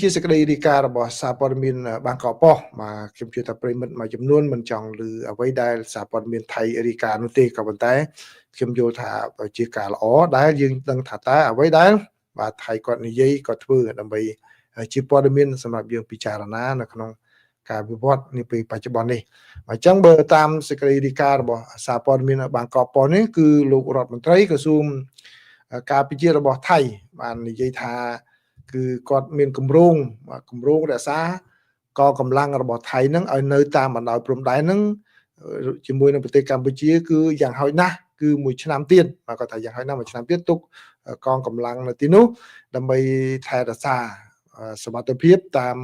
ជាសេចក្តីរាយការណ៍របស់សារព័ត៌មានបាងកកប៉ុស្តិ៍មកខ្ញុំជឿថាប្រិមិត្តមួយចំនួនមិនចង់ឮអ្វីដែលសារព័ត៌មានថៃរាយការណ៍នោះទេក៏ប៉ុន្តែខ្ញុំយល់ថាជាការល្អដែលយើងដឹងថាតើអ្វីដែលបាទថៃគាត់និយាយគាត់ធ្វើដើម្បីជាព័ត៌មានសម្រាប់យើងពិចារណានៅក្នុងការវិវត្តនាពេលបច្ចុប្បន្ននេះអញ្ចឹងបើតាមសេចក្តីរាយការណ៍របស់សារព័ត៌មានបាងកកប៉ុស្តិ៍នេះគឺលោករដ្ឋមន្ត្រីក្រសួងការពារជាតិរបស់ថៃបាននិយាយថាគឺគាត់មានគម្រោងរក្សាកងកម្លាំងរបស់ថៃនឹងឲ្យនៅតាមបណ្ដោយព្រំដែននឹងជាមួយនឹងប្រទេសកម្ពុជាគឺយ៉ាងហោចណាស់គឺ1ឆ្នាំទៀតបាទគាត់ថាយ៉ាងហោចណាស់1ឆ្នាំទៀតទុកកងកម្លាំងនៅទីនោះដើម្បីថែរក្សាសមត្ថភាពតាម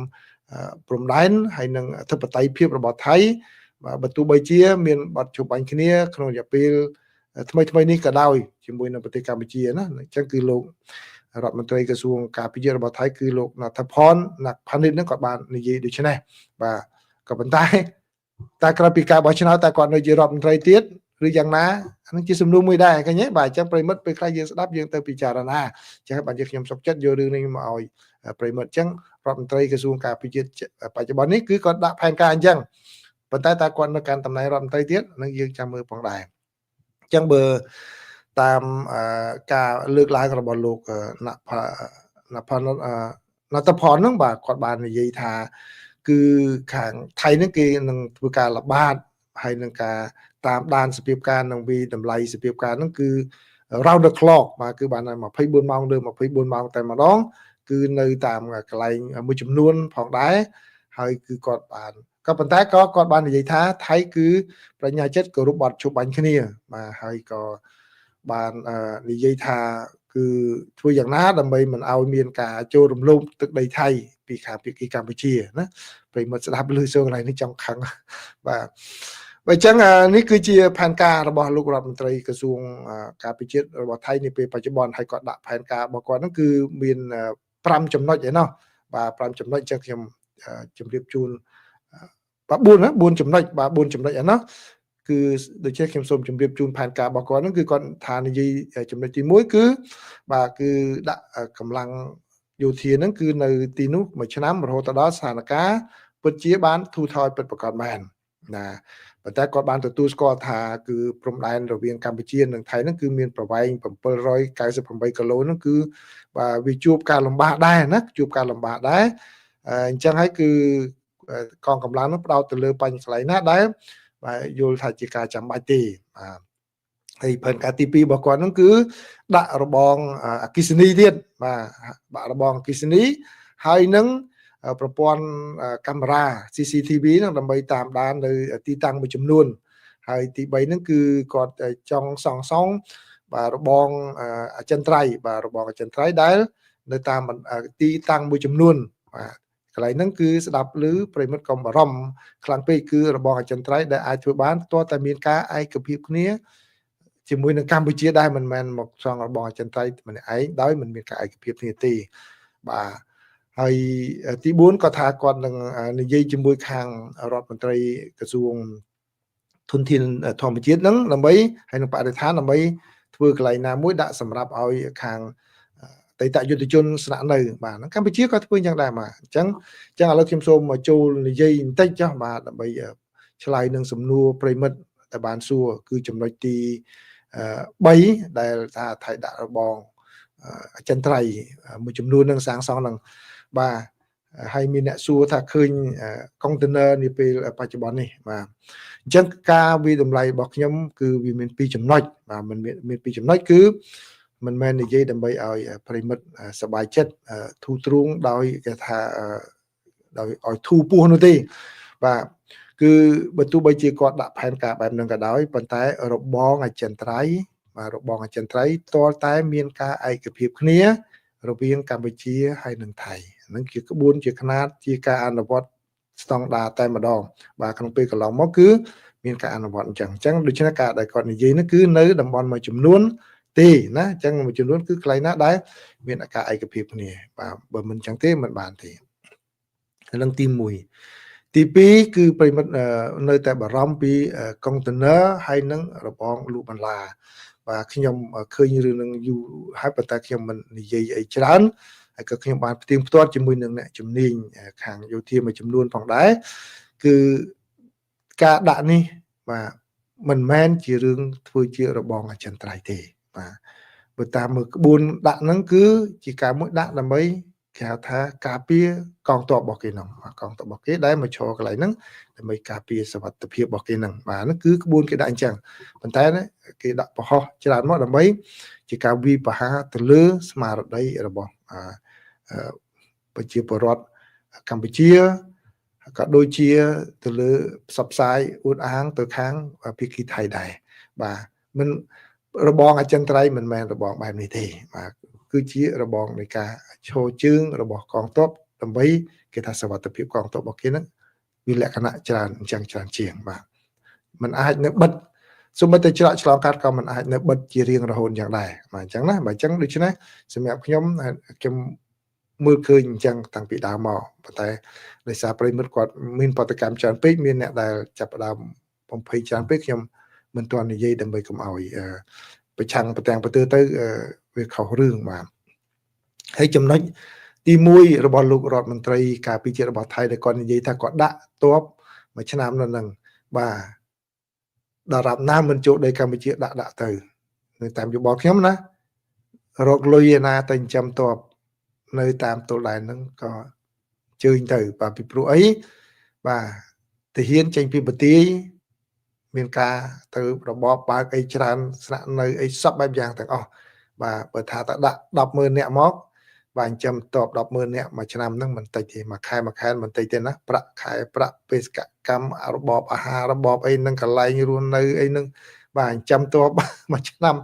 ព្រំដែនហើយនឹងអធិបតេយ្យភាពរបស់ថៃបើទោះបីជាមានបទជប់បាញ់គ្នាក្នុងរយៈពេលថ្មីនេះក៏ដោយជាមួយនឹងប្រទេសកម្ពុជាណាអញ្ចឹងគឺលោករដ្ឋមន្ត្រីក្រសួងការពារជាតិរបស់ថៃគឺលោកណដ្ឋផនផានិតនឹងក៏បាននិយាយដូចនេះបាទក៏ប៉ុន្តែក្រោយពីការបោះឆ្នោតតែគាត់នៅជារដ្ឋមន្ត្រីទៀតឬយ៉ាងណាអានឹងជាសំណួរមួយដែរឃើញទេបាទអញ្ចឹងប្រិមិត្តពេលខ្លះយើងស្ដាប់យើងទៅពិចារណាអញ្ចឹងបាទយើងខ្ញុំសុខចិត្តយករឿងនេះមកឲ្យប្រិមិត្តអញ្ចឹងរដ្ឋមន្ត្រីក្រសួងការពារជាតិបច្ចុប្បន្ននេះគឺគាត់ដាក់ផែនការអញ្ចឹងប៉ុន្តែតើគាត់នៅកាន់តំណែងរដ្ឋមន្ត្រីទៀតនឹងយើងចាំមើលផងដែរអញ្ចឹងបើតាមការលើកឡើងរបស់លោកណដ្ឋផនហ្នឹងបាទគាត់បាននិយាយថាគឺខាងថៃហ្នឹងគេនឹងធ្វើការល្បាតហើយនឹងការតាមដានសភាពការនឹងវិតម្លៃសភាពការហ្នឹងគឺ round the clock បាទគឺបាន24ម៉ោងលើ24ម៉ោងតែម្ដងគឺនៅតាមកន្លែងមួយចំនួនផងដែរហើយគឺគាត់បានក៏ប៉ុន្តែក៏គាត់បាននិយាយថាថៃគឺបញ្ញាចិត្តគោរពបទជប់បាញ់គ្នាបាទហើយក៏បាននិយាយថាគឺធ្វើយ៉ាងណាដើម្បីមិនឲ្យមានការចូលរំលោភទឹកដីថៃពីខាងភាគីកម្ពុជាណាប្រិមត្តស្ដាប់ឮសូរកន្លែងនេះចង់ខឹងបាទបើអញ្ចឹងនេះគឺជាផែនការរបស់លោករដ្ឋមន្ត្រីក្រសួងការពារជាតិរបស់ថៃនាពេលបច្ចុប្បន្នហើយគាត់ដាក់ផែនការរបស់គាត់ហ្នឹងគឺមាន5ចំណុចឯណោះបាទ5ចំណុចចឹងខ្ញុំជម្រាបជូនបាទ4ចំណុចបាទ4ចំណុចឯណោះគឺដូចជាខ្ញុំសូមជម្រាបជូនផែនការរបស់គាត់ហ្នឹងគឺគាត់ថានិយាយចំណុចទី1គឺបាទគឺដាក់កម្លាំងយោធាហ្នឹងគឺនៅទីនោះមួយឆ្នាំរហូតដល់ស្ថានភាពពិតជាបានធូរថយពិតប្រាកដមែនណាប៉ុន្តែគាត់បានទទួលស្គាល់ថាគឺព្រំដែនរវាងកម្ពុជានិងថៃហ្នឹងគឺមានប្រវែង798គីឡូហ្នឹងគឺបាទវាជួបការលំបាកដែរណាជួបការលំបាកដែរអញ្ចឹងហើយគឺកងកម្លាំងហ្នឹងផ្ដោតទៅលើបញ្ហាណាដែរបាទយល់ថាជាការចាំបាច់ទេបាទហើយផែនការទី2របស់គាត់ហ្នឹងគឺដាក់របងអគ្គិសនីទៀតបាទរបងអគ្គិសនីហើយនឹងប្រព័ន្ធកាមេរ៉ា CCTV ហ្នឹងដើម្បីតាមដាននៅទីតាំងមួយចំនួនហើយទី3ហ្នឹងគឺគាត់ចង់សង់បាទរបងអចិន្ត្រៃយ៍បាទរបងអចិន្ត្រៃយ៍ដែលនៅតាមទីតាំងមួយចំនួនបាទកន្លែងហ្នឹងគឺស្ដាប់ឮប្រិមិត្តកុំបារម្ភខ្លាំងពេកគឺរបងអចិន្ត្រៃយ៍ដែលអាចធ្វើបានទាល់តែមានការឯកភាពគ្នាជាមួយនឹងកម្ពុជាដែរមិនមែនមកសង់របងអចិន្ត្រៃយ៍ម្នាក់ឯងដោយមិនមានការឯកភាពគ្នាទេបាទហើយទី4ក៏ថាគាត់នឹងនិយាយជាមួយខាងរដ្ឋមន្ត្រីក្រសួងធនធានធម្មជាតិហ្នឹងដើម្បីហើយនឹងបរិស្ថានដើម្បីធ្វើកន្លែងណាមួយដាក់សម្រាប់ឲ្យខាងអតីតយុទ្ធជនស្នាក់នៅបាទកម្ពុជាក៏ធ្វើយ៉ាងដែរបាទអញ្ចឹងឥឡូវខ្ញុំសូមមកចូលនិយាយបន្តិចចុះបាទដើម្បីឆ្លើយនឹងសំណួរប្រិមិត្តដែលបានសួរគឺចំណុចទី3ដែលថាថៃដាក់របងអចិន្ត្រៃយ៍មួយចំនួននឹងសាងសង់នឹងបាទហើយមានអ្នកសួរថាឃើញកុងតឺន័រនាពេលបច្ចុប្បន្ននេះបាទអញ្ចឹងការវិតម្លៃរបស់ខ្ញុំគឺវាមាន2ចំណុចបាទมันមាន2ចំណុចគឺមិនមែននិយាយដើម្បីឲ្យប្រិមិត្តសប្បាយចិត្តធូរទ្រូងដោយគេថាដោយឲ្យធូរពោះនោះទេបាទគឺបើទោះបីជាគាត់ដាក់ផែនការបែបហ្នឹងក៏ដោយប៉ុន្តែរបងអចិន្ត្រៃយ៍បាទរបងអចិន្ត្រៃយ៍តលតែមានការឯកភាពគ្នារវាងកម្ពុជាហើយនិងថៃហ្នឹងជាក្បួនជាខ្នាតជាការអនុវត្តស្តង់ដារតែម្ដងបាទក្នុងពេលកន្លងមកគឺមានការអនុវត្តអញ្ចឹងដូច្នេះការដែលគាត់និយាយនេះគឺនៅតំបន់មួយចំនួនទេណាអញ្ចឹងមួយចំនួនគឺកន្លែងណាដែលមានការឯកភាពគ្នាបាទបើមិនអញ្ចឹងទេមិនបានទេនឹងទី1ទី2គឺប្រិមិត្តនៅតែបារម្ភពីកុងតឺន័រហើយនឹងរបងលក់បន្លាបាទខ្ញុំឃើញរឿងនឹងយូរហើយប៉ុន្តែខ្ញុំមិននិយាយអីច្រើន ហើយក៏ខ្ញុំបានផ្ទៀងផ្ទាត់ជាមួយនឹងអ្នកជំនាញខាងយោធាមួយចំនួនផងដែរគឺការដាក់នេះបាទមិនមែនជារឿងធ្វើជារបងអចិន្ត្រៃយ៍ទេបាទបើតាមមើលក្បួនដាក់ហ្នឹងគឺជាការមួយដាក់ដើម្បីគេហៅថាការពារកងទ័ពរបស់គេហ្នឹងកងទ័ពរបស់គេដែលមកឈរកន្លែងហ្នឹងដើម្បីការពារសុវត្ថិភាពរបស់គេហ្នឹងបាទហ្នឹងគឺក្បួនគេដាក់អញ្ចឹងប៉ុន្តែគេដាក់ប្រហោះច្រើនមកដើម្បីជាការវិបហាទៅលើស្មារតីរបស់ប្រជាពលរដ្ឋកម្ពុជាក៏ដូចជាទៅលើផ្សព្វផ្សាយអួតអាងទៅខាងភាគីថៃដែរបាទមិនរបងអចិន្ត្រៃយ៍មិនមែនរបងបែបនេះទេបាទគឺជារបងនៃការឈរជើងរបស់កងទ័ពដើម្បីគេថាសុវត្ថិភាពកងទ័ពរបស់គេហ្នឹងវាលក្ខណៈច្រើនអញ្ចឹងច្រើនជាងបាទมันអាចនៅបិទសូម្បីតែច្រកឆ្លងកាត់ក៏มันអាចនៅបិទជារៀងរហូតយ៉ាងដែរបាទអញ្ចឹងណាបាទអញ្ចឹងដូច្នេះសម្រាប់ខ្ញុំមើលឃើញអញ្ចឹងតាំងពីដើមមកប៉ុន្តែដោយសារប្រិមិត្តគាត់មានបដកម្មច្រើនពេកមានអ្នកដែលចាប់ផ្ដើមបំភ័យច្រើនពេកខ្ញុំមិនទាន់និយាយដើម្បីកុំឲ្យប្រឆាំងប្រទាំងប្រទើទៅវាខុសរឿងបាទហើយចំណុចទី1របស់លោករដ្ឋមន្ត្រីការពារជាតិរបស់ថៃដែលគាត់និយាយថាគាត់ដាក់ទ័ពមួយឆ្នាំនៅនឹងបាទដល់រាប់ណាមិនចូលដីកម្ពុជាដាក់ទៅនៅតាមយោបល់ខ្ញុំណារកលុយឯណាទៅចិញ្ចឹមទ័ពនៅតាមទល់ដែនហ្នឹងក៏ជើញទៅបាទពីព្រោះអីបាទទាហានចេញពីប្រទីមានការទៅរបបបើកអីច្រើនស្នាក់នៅអីសពបែបយ៉ាងទាំងអស់បាទបើថាតដាក់ 100000 នាក់មកបាទចិញ្ចឹមតប 100000 នាក់មួយឆ្នាំហ្នឹងមិនតិចទេមួយខែមិនតិចទេណាប្រាក់ខែប្រាក់បេសកកម្មរបបអាហាររបបអីហ្នឹងកន្លែងរស់នៅអីហ្នឹងបាទចិញ្ចឹមតបមួយឆ្នាំ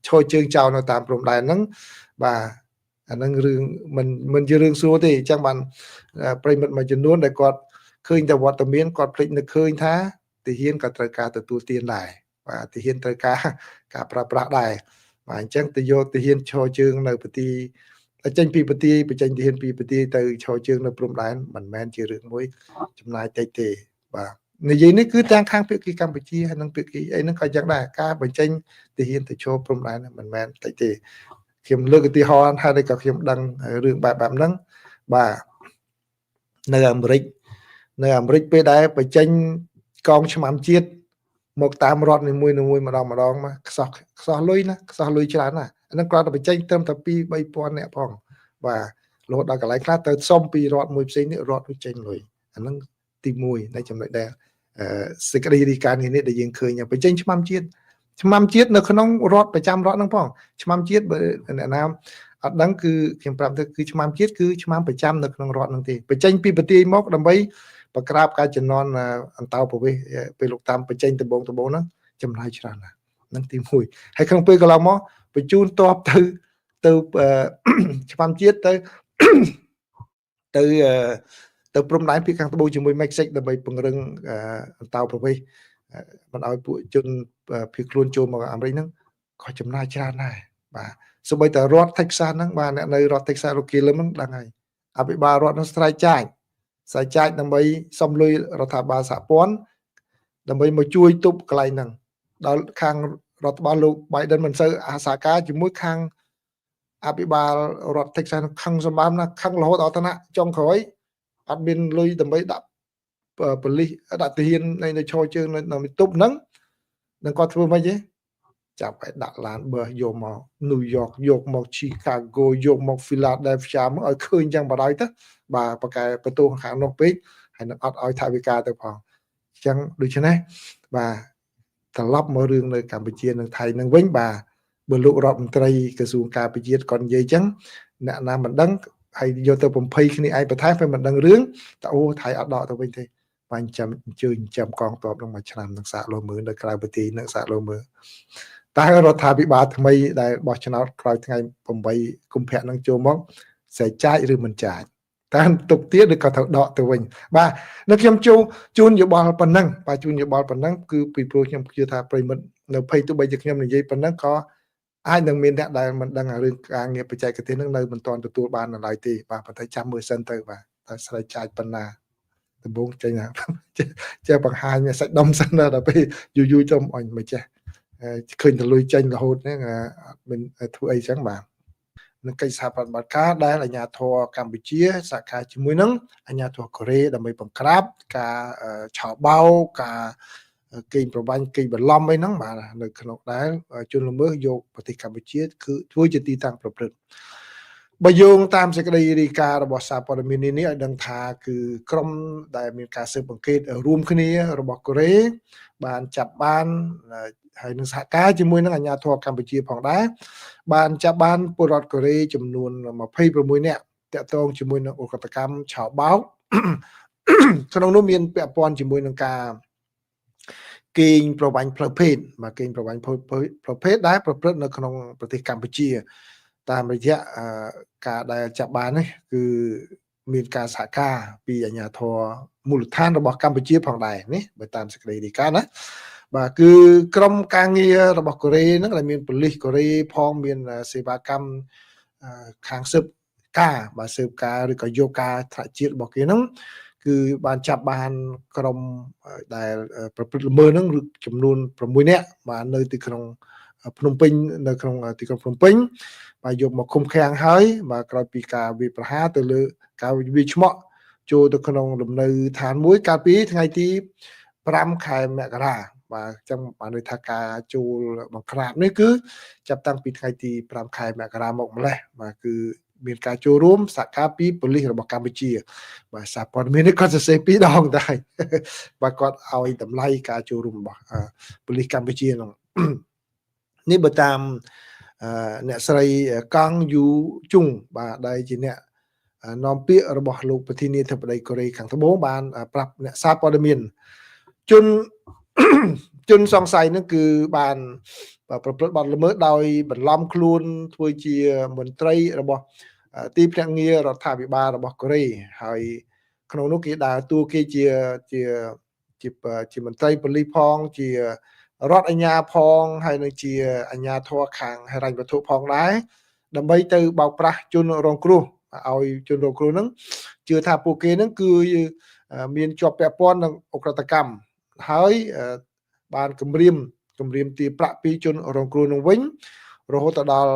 ឈរជើងចោលនៅតាមព្រំដែនហ្នឹងបាទអាហ្នឹងរឿងមិនជារឿងស្រួលទេអញ្ចឹងបានប្រិមិត្តមួយចំនួនដែលគាត់ឃើញតែវត្តមានគាត់ភ្លេចនឹកឃើញថាទាហានក៏ត្រូវការទទួលទានដែរបាទទាហានត្រូវការប្រើប្រាស់ដែរបាទអញ្ចឹងទៅយកទាហានឈរជើងនៅប្រទីចេញពីប្រទីបញ្ចេញទាហានពីប្រទីទៅឈរជើងនៅព្រំដែនមិនមែនជារឿងមួយចំណាយតិចទេបាទនិយាយនេះគឺទាំងខាងភាគីកម្ពុជាហើយនិងភាគីអីហ្នឹងក៏យ៉ាងដែរការបញ្ចេញទាហានទៅឈរព្រំដែនមិនមែនតិចទេខ្ញុំលើកឧទាហរណ៍ហើយក៏ខ្ញុំដឹងរឿងបែបហ្នឹងបាទនៅអាមេរិកពេលដែលបញ្ចេញកងឆ្មាំជាតិមកតាមរដ្ឋនីមួយម្ដងមកខ្សោះលុយណាខ្សោះលុយច្រើនណាអាហ្នឹងគាត់ទៅបញ្ចេញត្រឹមតែ 2-3000 នាក់ផងបាទរហូតដល់កន្លែងខ្លះទៅសុំពីរដ្ឋមួយផ្សេងនេះរដ្ឋនោះចេញលុយអាហ្នឹងទី1នៃចំណុចដែលសេចក្តីរាយការណ៍នេះដែលយើងឃើញបញ្ចេញឆ្មាំជាតិនៅក្នុងរដ្ឋប្រចាំរដ្ឋហ្នឹងផងឆ្មាំជាតិបើអ្នកណាអត់ដឹងគឺខ្ញុំប្រាប់ទៅគឺឆ្មាំជាតិគឺឆ្មាំប្រចាំនៅក្នុងរដ្ឋហ្នឹងទេបញ្ចេញពីប្រទេសមកដើម្បីបក្រាបការចំនួនអន្តោប្រវេសន៍ពេលលោកតាមបញ្ចេញដំបងហ្នឹងចំណាយច្រើនណាស់ហ្នឹងទី1ហើយក្នុងពេលកន្លងមកបញ្ជូនតបទៅឆ្មាំជាតិទៅព្រំដែនភាគខាងត្បូងជាមួយមិចស៊ិកដើម្បីពង្រឹងអន្តោប្រវេសន៍មិនឲ្យពួកជនភៀសខ្លួនចូលមកអាមេរិកហ្នឹងក៏ចំណាយច្រើនដែរបាទសូម្បីតែរដ្ឋ Texas ហ្នឹងបាទអ្នកនៅរដ្ឋ Texas លោកគេលឹមហ្នឹងដឹងហើយអភិបាលរដ្ឋហ្នឹងស្រែកចាច់ដើម្បីសុំលុយរដ្ឋាភិបាលសហព័ន្ធដើម្បីមកជួយទប់កន្លែងហ្នឹងដល់ខាងរដ្ឋបាលលោក Biden មិនសូវអាសាការជាមួយខាងអភិបាលរដ្ឋ Texas ខឹងសម្បំណាខឹងរហូតដល់ថ្នាក់ចុងក្រោយអត់មានលុយដើម្បីដាក់ប៉ូលីសដាក់ទាហាននៅឈរជើងនៅទប់ហ្នឹងគាត់ធ្វើមិនទេចាប់ឲ្យដាក់ឡានបឺសយកមកញូវយ៉កយកមក Chicago យកមក Philadelphia មកឲ្យឃើញចឹងបណ្ដោយទៅបាទប្រកែបន្ទោសខាងនោះពេកហើយនឹងអត់ឲ្យថវិកាទៅផងអញ្ចឹងដូច្នេះបាទត្រឡប់មករឿងនៅកម្ពុជានិងថៃនឹងវិញបាទបើលោករដ្ឋមន្ត្រីក្រសួងការពារជាតិគាត់និយាយចឹងអ្នកណាមិនដឹងហើយយកទៅបំភ័យគ្នាឯងបន្ថែមពេលមិនដឹងរឿងតើអូថៃអត់ដកទៅវិញទេបាទអញ្ចឹងអញ្ជើញចាំកងទ័ពនឹងមួយឆ្នាំនឹងសាកលោមើលនៅក្រៅប្រទេសនឹងសាកលោមើលតែរដ្ឋាភិបាលថ្មីដែលបោះឆ្នោតក្រោយថ្ងៃ8កុម្ភៈនឹងចូលមកsẽចាយឬមិនចាយតាមទុកទៀតឬក៏ត្រូវដកទៅវិញបាទនៅខ្ញុំជូនយោបល់ប៉ុណ្ណឹងបាទជូនយោបល់ប៉ុណ្ណឹងគឺពីព្រោះខ្ញុំជឿថាប្រិមិត្តនៅភ័យទោះបីជាខ្ញុំនិយាយប៉ុណ្ណឹងក៏អាចនឹងមានអ្នកដែលមិនដឹងរឿងការងារបច្ចេកទេសនឹងនៅមិនទាន់ទទួលបាននៅឡើយទេបាទប៉ុន្តែចាំមើលសិនទៅបាទតើស្រេចចាយប៉ុណ្ណាដំបូងចេញណាចេះបង្ហាញសាច់ដុំសិនដល់ពេលយូរចំអញមិនចេះឃើញតលុយចេញរហូតហ្នឹងអត់មានធ្វើអីចឹងបាទ នឹងកិច្ចសហប្រតិបត្តិការដែលអាជ្ញាធរកម្ពុជាសហការជាមួយនឹងអាជ្ញាធរកូរ៉េដើម្បីបង្ក្រាបការឆោបោកការកេងប្រវ័ញ្ចកេងបន្លំអីហ្នឹងបាទនៅក្នុងដែលជនល្មើសយកប្រទេសកម្ពុជាគឺធ្វើជាទីតាំងប្រព្រឹត្តបើយោងតាមសេចក្តីរាយការណ៍របស់សារព័ត៌មាននេះឲ្យដឹងថាគឺក្រុមដែលមានការស៊ើបអង្កេតរួមគ្នារបស់កូរ៉េបានចាប់បានហើយនឹងសហការជាមួយនឹងអាជ្ញាធរកម្ពុជាផងដែរបានចាប់បានពលរដ្ឋកូរ៉េចំនួន26នាក់តាក់ទងជាមួយនឹងឧក្រិដ្ឋកម្មឆោបោកក្នុងនោះមានពាក់ព័ន្ធជាមួយនឹងការកេងប្រវ័ញ្ចផ្លូវភេទមកកេងប្រវ័ញ្ចផ្លូវភេទដែលប្រព្រឹត្តនៅក្នុងប្រទេសកម្ពុជាតាមរយៈការដែលចាប់បាននេះគឺមានការសហការពីអាជ្ញាធរមូលដ្ឋានរបស់កម្ពុជាផងដែរនេះបើតាមសេចក្តីរាយការណ៍ណាបាទគឺក្រុមការងាររបស់កូរ៉េហ្នឹងដែលមានប៉ូលីសកូរ៉េផងមានសេវាកម្មខាងស៊ើបការបាទស៊ើបការឬក៏យកការថ្នាក់ជាតិរបស់គេហ្នឹងគឺបានចាប់បានក្រុមដែលប្រព្រឹត្តល្មើសហ្នឹងឬចំនួន6នាក់បាទនៅទីក្រុងភ្នំពេញនៅក្នុងទីក្រុងភ្នំពេញបាទយកមកឃុំឃាំងហើយបាទក្រោយពីការវាយប្រហារទៅលើការវាយឆ្មក់ចូលទៅក្នុងលំនៅឋានមួយកាលពីថ្ងៃទី5ខែមករាបាទអញ្ចឹងបានន័យថាការចូលបង្ក្រាបនេះគឺចាប់តាំងពីថ្ងៃទី5ខែមករាមកម្លេះបាទគឺមានការចូលរួមសហការពីប៉ូលីសរបស់កម្ពុជាបាទសារព័ត៌មាននេះគាត់សរសេរ2ដងដែរបាទគាត់ឲ្យតម្លៃការចូលរួមរបស់ប៉ូលីសកម្ពុជានោះនេះបើតាមអ្នកស្រីកង់យូជុងបាទដែលជាអ្នកនាំពាក្យរបស់លោកប្រធានាធិបតីកូរ៉េខាងត្បូងបានប្រាប់អ្នកសារព័ត៌មានជនសង្ស័យនឹងគឺបានប្រព្រឹត្តបទល្មើសដោយបន្លំខ្លួនធ្វើជាមន្ត្រីរបស់ទីភ្នាក់ងាររដ្ឋាភិបាលរបស់កូរ៉េហើយក្នុងនោះគេដើរតួគេជាមន្ត្រីប៉ូលីសផងជារដ្ឋអាជ្ញាផងហើយនឹងជាអាជ្ញាធរខាងហិរញ្ញវត្ថុផងដែរដើម្បីទៅបោកប្រាស់ជនរងគ្រោះឲ្យជនរងគ្រោះហ្នឹងជឿថាពួកគេហ្នឹងគឺមានជាប់ពាក់ព័ន្ធនឹងឧក្រិដ្ឋកម្មហើយបានគម្រាមទារប្រាក់ពីជនរងគ្រោះនឹងវិញរហូតដល់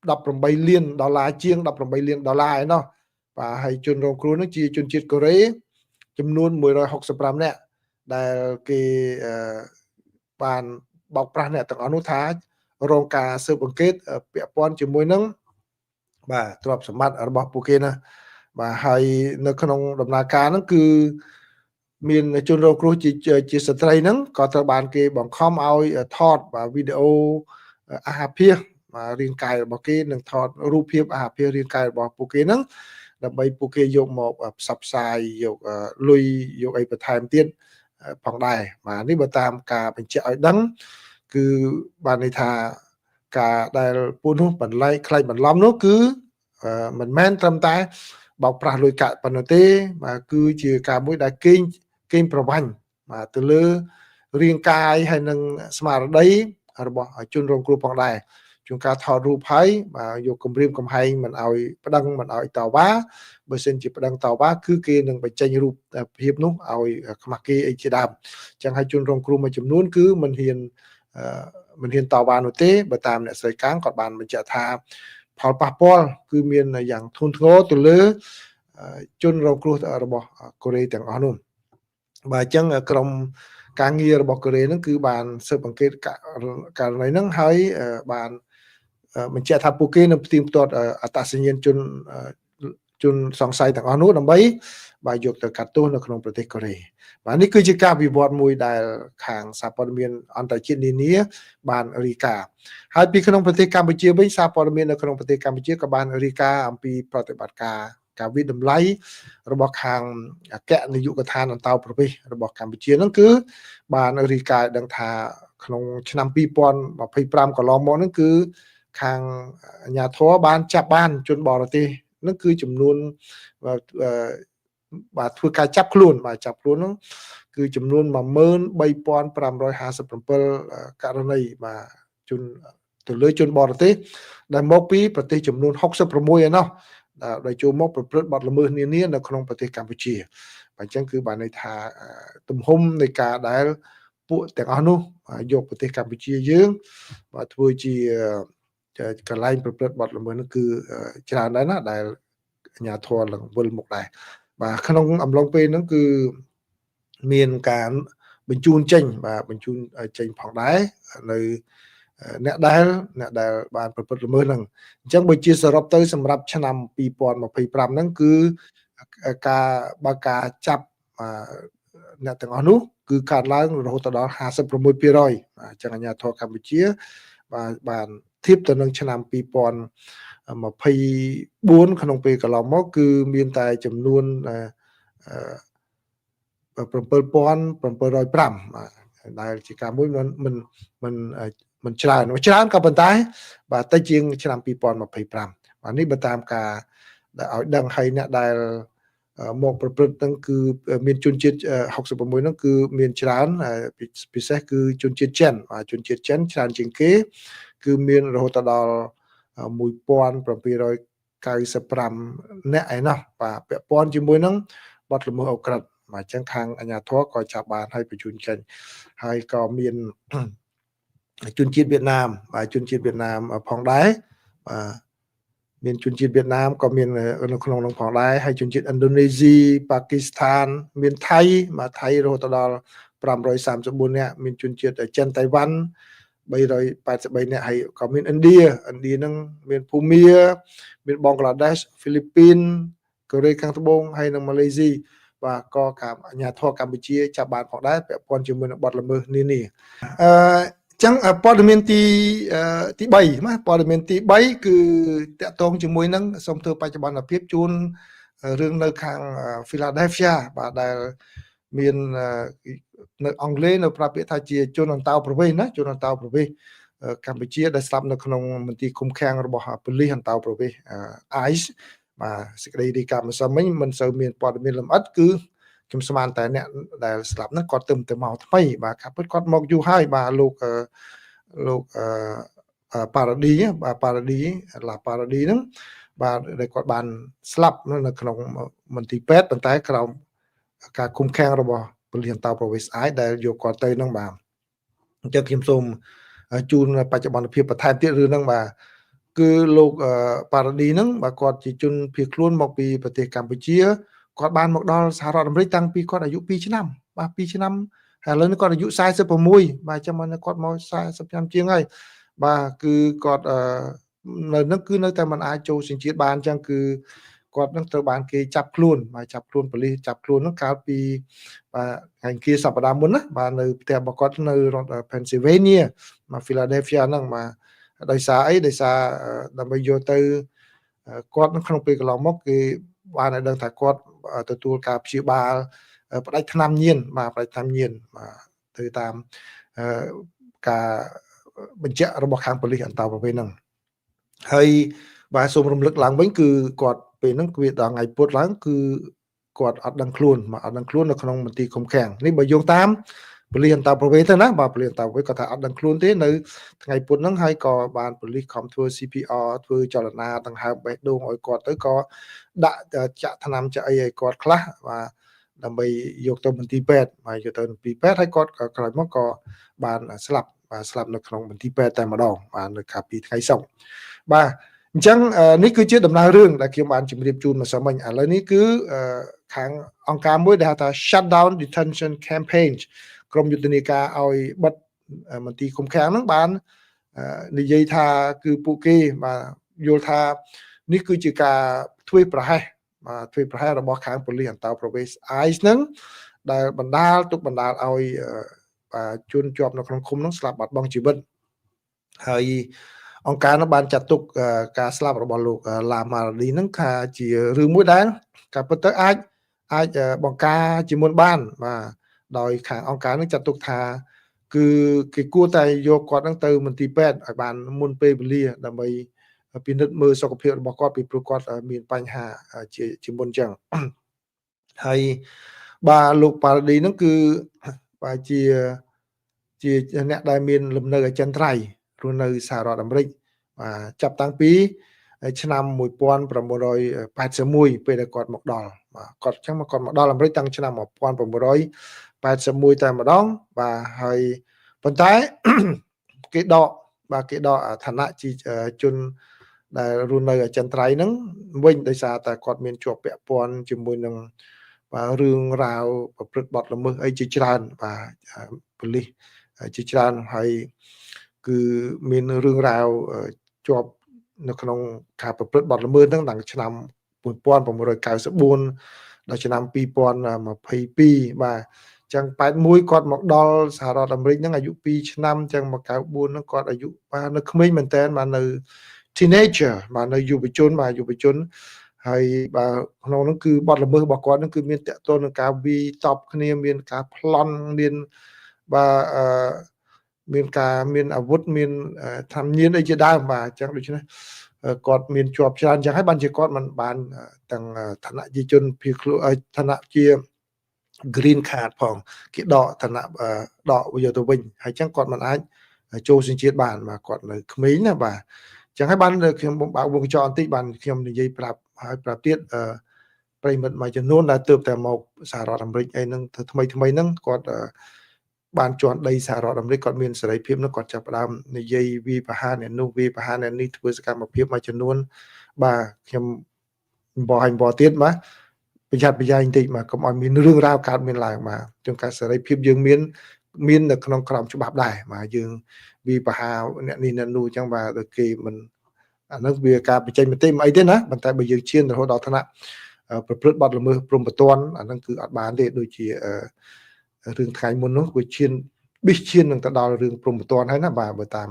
$18 លានជាង$18 លានឯណោះបាទហើយជនរងគ្រោះនឹងជាជនជាតិកូរ៉េចំនួន165នាក់ដែលគេបានបោកប្រាស់អ្នកទាំងអស់នោះថារងការស៊ើបអង្កេតពាក់ព័ន្ធជាមួយនឹងបាទទ្រព្យសម្បត្តិរបស់ពួកគេណាបាទហើយនៅក្នុងដំណើរការហ្នឹងគឺមានជនរងគ្រោះជាស្ត្រីហ្នឹងក៏ត្រូវបានគេបង្ខំឲ្យថតបាទវីដេអូអាហារភាសរាងកាយរបស់គេនិងថតរូបភាពអាហារភាសរាងកាយរបស់ពួកគេហ្នឹងដើម្បីពួកគេយកមកផ្សព្វផ្សាយយកលុយយកអីបន្ថែមទៀតផងដែរបាទនេះបើតាមការបញ្ជាក់ឲ្យដឹងគឺបានន័យថាការដែលពួកនោះបន្លែកខ្លាញ់បន្លំនោះគឺមិនមែនត្រឹមតែបោកប្រាស់លុយកាក់ប៉ុណ្ណោះទេបាទគឺជាការមួយដែលកេងប្រវ័ញ្ចបាទទៅលើរាងកាយហើយនិងស្មារតីរបស់ជនរងគ្រោះផងដែរជួនកាលថតរូបហើយបាទយកគម្រាមកំហែងមិនឲ្យប្តឹងមិនឲ្យតវ៉ាបើសិនជាប្តឹងតវ៉ាគឺគេនឹងបញ្ចេញរូបភាពនោះឲ្យខ្មាស់គេអីជាដើមអញ្ចឹងហើយជនរងគ្រោះមួយចំនួនគឺមិនហ៊ានតវ៉ានោះទេបើតាមអ្នកស្រីកាងគាត់បានបញ្ជាក់ថាផលប៉ះពាល់គឺមានយ៉ាងធ្ងន់ធ្ងរទៅលើជនរងគ្រោះរបស់កូរ៉េទាំងអស់នោះបាទអញ្ចឹងក្រុមការងាររបស់កូរ៉េហ្នឹងគឺបានស៊ើបអង្កេតករណីហ្នឹងហើយបានបញ្ជាក់ថាពួកគេនឹងផ្ទៀងផ្ទាត់អត្តសញ្ញាណជនសង្ស័យទាំងអស់នោះដើម្បីបាទយកទៅកាត់ទោសនៅក្នុងប្រទេសកូរ៉េបាទនេះគឺជាការវិវត្តមួយដែលខាងសារព័ត៌មានអន្តរជាតិនានាបានរាយការណ៍ហើយពីក្នុងប្រទេសកម្ពុជាវិញសារព័ត៌មាននៅក្នុងប្រទេសកម្ពុជាក៏បានរាយការណ៍អំពីប្រតិបត្តិការវិតម្លៃរបស់ខាងអគ្គនាយកដ្ឋានអន្តោប្រវេសន៍របស់កម្ពុជាហ្នឹងគឺបានរាយការណ៍ដឹងថាក្នុងឆ្នាំ2025កន្លងមកហ្នឹងគឺខាងអាជ្ញាធរបានចាប់បានជនបរទេសហ្នឹងគឺចំនួនបាទធ្វើការចាប់ខ្លួនហ្នឹងគឺចំនួន13557ករណីបាទជនទៅលើជនបរទេសដែលមកពីប្រទេសចំនួន66ឯណោះដែលចូលមកប្រព្រឹត្តបទល្មើសនានានៅក្នុងប្រទេសកម្ពុជាបាទអញ្ចឹងគឺបានន័យថាទំហំនៃការដែលពួកទាំងអស់នោះយកប្រទេសកម្ពុជាយើងបាទធ្វើជា កន្លែងប្រព្រឹត្តបទល្មើសនោះគឺច្រើនដែរណាដែលអាជ្ញាធរឡើងវិលមកដែរបាទក្នុងអំឡុងពេលហ្នឹងគឺមានការបញ្ជូនចេញបាទបញ្ជូនចេញផងដែរនៅអ្នកដែលបានប្រព្រឹត្តល្មើសហ្នឹងអញ្ចឹងបើជាសរុបទៅសម្រាប់ឆ្នាំ2025ហ្នឹងគឺការចាប់អ្នកទាំងអស់នោះគឺកើនឡើងរហូតដល់ 56% បាទអញ្ចឹងអាជ្ញាធរកម្ពុជាបានធៀបទៅនឹងឆ្នាំ2024ក្នុងពេលកន្លងមកគឺមានតែចំនួន7705ដែលជាការមួយមិនច្រើនក៏ប៉ុន្តែបាទតិចជាងឆ្នាំ2025បាទនេះបើតាមការដែលឲ្យដឹងឲ្យអ្នកដែលមកប្រព្រឹត្តហ្នឹងគឺមានជនជាតិ66ហ្នឹងគឺមានច្រើនពិសេសគឺជនជាតិចិនបាទជនជាតិចិនច្រើនជាងគេគឺមានរហូតដល់1795អ្នកឯណោះបាទពាក់ព័ន្ធជាមួយនឹងបទល្មើសអូក្រិដ្ឋបាទអញ្ចឹងខាងអាជ្ញាធរក៏ចាប់បានឲ្យបញ្ជូនចេញហើយក៏មានជនជាតិវៀតណាមបាទជនជាតិវៀតណាមផងដែរបាទមានជនជាតិវៀតណាមក៏មាននៅក្នុងនោះផងដែរហើយជនជាតិឥណ្ឌូនេស៊ីប៉ាគីស្ថានមានថៃបាទថៃរហូតដល់534នាក់មានជនជាតិចិនតៃវ៉ាន់383នាក់ហើយក៏មានឥណ្ឌាហ្នឹងមានភូមាមានបង់ក្លាដេសហ្វីលីពីនកូរ៉េខាងត្បូងហើយនិងម៉ាឡេស៊ីបាទក៏អាជ្ញាធរកម្ពុជាចាប់បានផងដែរពាក់ព័ន្ធជាមួយនឹងបទល្មើសនានាចឹងព័ត៌មានទី3ណាព័ត៌មានទី3គឺតកតងជាមួយនឹងសូមធ្វើបច្ចុប្បន្នភាពជូនរឿងនៅខាង Philadelphia បាទដែលមាននៅអង់គ្លេសនៅប្រាប់ពាក្យថាជាជនអន្តោប្រវេសន៍ណាជនអន្តោប្រវេសន៍កម្ពុជាដែលស្លាប់នៅក្នុងមន្ទីរឃុំឃាំងរបស់ប៉ូលីសអន្តោប្រវេសន៍ ICE បាទសេចក្តីរាយការណ៍ម្សិលមិញមិនសូវមានព័ត៌មានលម្អិតគឺខ្ញុំស្មានតែអ្នកដែលស្លាប់ហ្នឹងគាត់ទៅមកថ្មីបាទគាត់មកយូរហើយបាទលោកប៉ារ៉ាឌីបាទប៉ារ៉ាឌីហ្នឹងបាទដែលគាត់បានស្លាប់នៅក្នុងមន្ទីរពេទ្យប៉ុន្តែក្រោមការឃុំឃាំងរបស់ប៉ូលីសអន្តោប្រវេសន៍ឯដែលយកគាត់ទៅហ្នឹងបាទអញ្ចឹងខ្ញុំសូមជូនបច្ចុប្បន្នភាពបន្ថែមទៀតរឿងហ្នឹងបាទគឺលោកប៉ារ៉ាឌីហ្នឹងបាទគាត់ជាជនភៀសខ្លួនមកពីប្រទេសកម្ពុជាគាត់បានមកដល់សហរដ្ឋអាមេរិកតាំងពីគាត់អាយុ2ឆ្នាំបាទ2ឆ្នាំហើយឥឡូវនេះគាត់អាយុ46បាទចាំមកគាត់មក40ឆ្នាំជាងហើយបាទគឺគាត់នៅនឹងគឺនៅតែមិនអាចចូលសញ្ជាតិបានអញ្ចឹងគឺគាត់នឹងត្រូវបានគេចាប់ខ្លួនបាទចាប់ខ្លួនប៉ូលីសចាប់ខ្លួននឹងកាលពីបាទថ្ងៃគៀសប្តាហ៍មុនណាបាទនៅផ្ទះរបស់គាត់នៅរដ្ឋ Pennsylvania មក Philadelphia ហ្នឹងបាទដោយសារអីដោយសារដើម្បីយកទៅគាត់ក្នុងពេលកន្លងមកគេបានឲ្យដឹងថាគាត់ទទួលការព្យាបាលផ្ដាច់ថ្នាំញៀនបាទផ្ដាច់ថ្នាំញៀនបាទទៅតាមការបញ្ជាក់របស់ខាងប៉ូលីសអន្តោប្រវេសន៍ហ្នឹងហើយបាទសូមរំលឹកឡើងវិញគឺគាត់ពេលហ្នឹងគឺដល់ថ្ងៃពុធឡើងគឺគាត់អត់ដឹងខ្លួនមកអត់ដឹងខ្លួននៅក្នុងមន្ទីរឃុំឃាំងនេះបើយោងតាមប៉ូលីសអន្តោប្រវេសន៍ទៅណាបាទប៉ូលីសអន្តោប្រវេសន៍គាត់ថាអត់ដឹងខ្លួនទេនៅថ្ងៃពុធហ្នឹងហើយក៏បានប៉ូលីសខំធ្វើ CPR ធ្វើចលនាដង្ហើមបេះដូងឲ្យគាត់ទៅក៏ដាក់ចាក់ថ្នាំចាក់អីឲ្យគាត់ខ្លះបាទដើម្បីយកទៅមន្ទីរពេទ្យបាទយកទៅមន្ទីរពេទ្យហើយគាត់ក៏ក្រោយមកក៏បានស្លាប់នៅក្នុងមន្ទីរពេទ្យតែម្ដងបាទនៅកាលពីថ្ងៃសុក្របាទអញ្ចឹងនេះគឺជាដំណើររឿងដែលខ្ញុំបានជម្រាបជូនមកសិនមិញឥឡូវនេះគឺខាងអង្គការមួយដែលហៅថា Shutdown Detention Campaign ក្រុមយុទ្ធនាការឲ្យបិទមន្ទីរឃុំឃាំងហ្នឹងបាននិយាយថាគឺពួកគេបាទយល់ថានេះគឺជាការធ្វេសប្រហែសបាទធ្វេសប្រហែសរបស់ខាងប៉ូលីសអន្តោប្រវេសន៍ ICE ហ្នឹងដែលបណ្ដាលឲ្យជនជាប់នៅក្នុងឃុំហ្នឹងស្លាប់បាត់បង់ជីវិតហើយអង្គការនោះបានចាត់ទុកការស្លាប់របស់លោកឡាម៉ារ៉ាឌីហ្នឹងថាជារឿងមួយដែលការពិតទៅអាចបង្ការជាមុនបានបាទដោយខាងអង្គការនឹងចាត់ទុកថាគឺគេគួរតែយកគាត់ហ្នឹងទៅមន្ទីរពេទ្យឲ្យបានមុនពេលវេលាដើម្បីពិនិត្យមើលសុខភាពរបស់គាត់ពីព្រោះគាត់មានបញ្ហាជាមុនចឹងហើយបាទលោកប៉ារ៉ាឌីហ្នឹងគឺបាទជាអ្នកដែលមានលំនៅអចិន្ត្រៃយ៍រស់នៅសហរដ្ឋអាមេរិកបាទចាប់តាំងពីឆ្នាំ1981ពេលដែលគាត់មកដល់បាទគាត់មកដល់អាមេរិកតាំងឆ្នាំ1981តែម្ដងបាទហើយប៉ុន្តែគេដក បាទគេដកឋានៈជាជនដែលរស់នៅចិនត្រៃហ្នឹងវិញដោយសារតែគាត់មានជាប់ពាក់ព័ន្ធជាមួយនឹងបាទរឿងរ៉ាវប្រព្រឹត្តបទល្មើសអីជាច្រើនបាទប៉ូលីសជាច្រើនហើយគឺមានរឿងរ៉ាវជាប់នៅក្នុងការប្រព្រឹត្តបទល្មើសហ្នឹងតាំងឆ្នាំ1994ដល់ឆ្នាំ2022បាទចឹង81គាត់មកដល់សហរដ្ឋអាមេរិកហ្នឹងអាយុ2ឆ្នាំចឹងមក94ហ្នឹងគាត់អាយុបាទនៅក្មេងមែនតើបាទនៅ teenager បាទនៅយុវជនបាទយុវជនហើយបាទក្នុងនោះគឺបទល្មើសរបស់គាត់នឹងគឺមានតកតលនឹងការវាយតប់គ្នាមានការប្លន់មានបាទមានអាវុធមានធម្មញៀនអីជាដើមបាទអញ្ចឹងដូច្នេះគាត់មានជាប់ច្រើនអញ្ចឹងហើយបានជាគាត់មិនបានទាំងឋានៈជាជនភៀសខ្លួនឋានៈជា green card ផងគេដកឋានៈដកយកទៅវិញហើយអញ្ចឹងគាត់មិនអាចចូលសញ្ជាតិបានបាទគាត់នៅក្មេងណាបាទអញ្ចឹងហើយបានខ្ញុំបើកវងកញ្ចក់បន្តិចបានខ្ញុំនិយាយប្រាប់ហើយប្រាប់ទៀតប្រិមិត្តមួយចំនួនដែលទើបតែមកសហរដ្ឋអាមេរិកអីហ្នឹងថ្មីហ្នឹងគាត់បានជន់ដីសហរដ្ឋអាមេរិកគាត់មានសេរីភាពនោះគាត់ចាប់ផ្ដើមនិយាយវាប្រហារអ្នកនោះវាប្រហារអ្នកនេះធ្វើសកម្មភាពមួយចំនួនបាទខ្ញុំបរទៀតបាទប្រយ័ត្នប្រយែងបន្តិចបាទកុំឲ្យមានរឿងរ៉ាវកើតមានឡើងបាទជួនកាលសេរីភាពយើងមាននៅក្នុងក្រមច្បាប់ដែរបាទយើងវាប្រហារអ្នកនេះអ្នកនោះអញ្ចឹងបាទដូចគេមិនអានោះវាការបញ្ចេញមតិមិនអីទេណាប៉ុន្តែបើយើងឈានរហូតដល់ថ្នាក់ប្រព្រឹត្តបទល្មើសព្រំប្រទានអាហ្នឹងគឺអត់បានទេដូចជារឿងថ្ងៃមុននោះវាឈាននឹងទៅដល់រឿងព្រំប្រទានហើយណាបាទបើតាម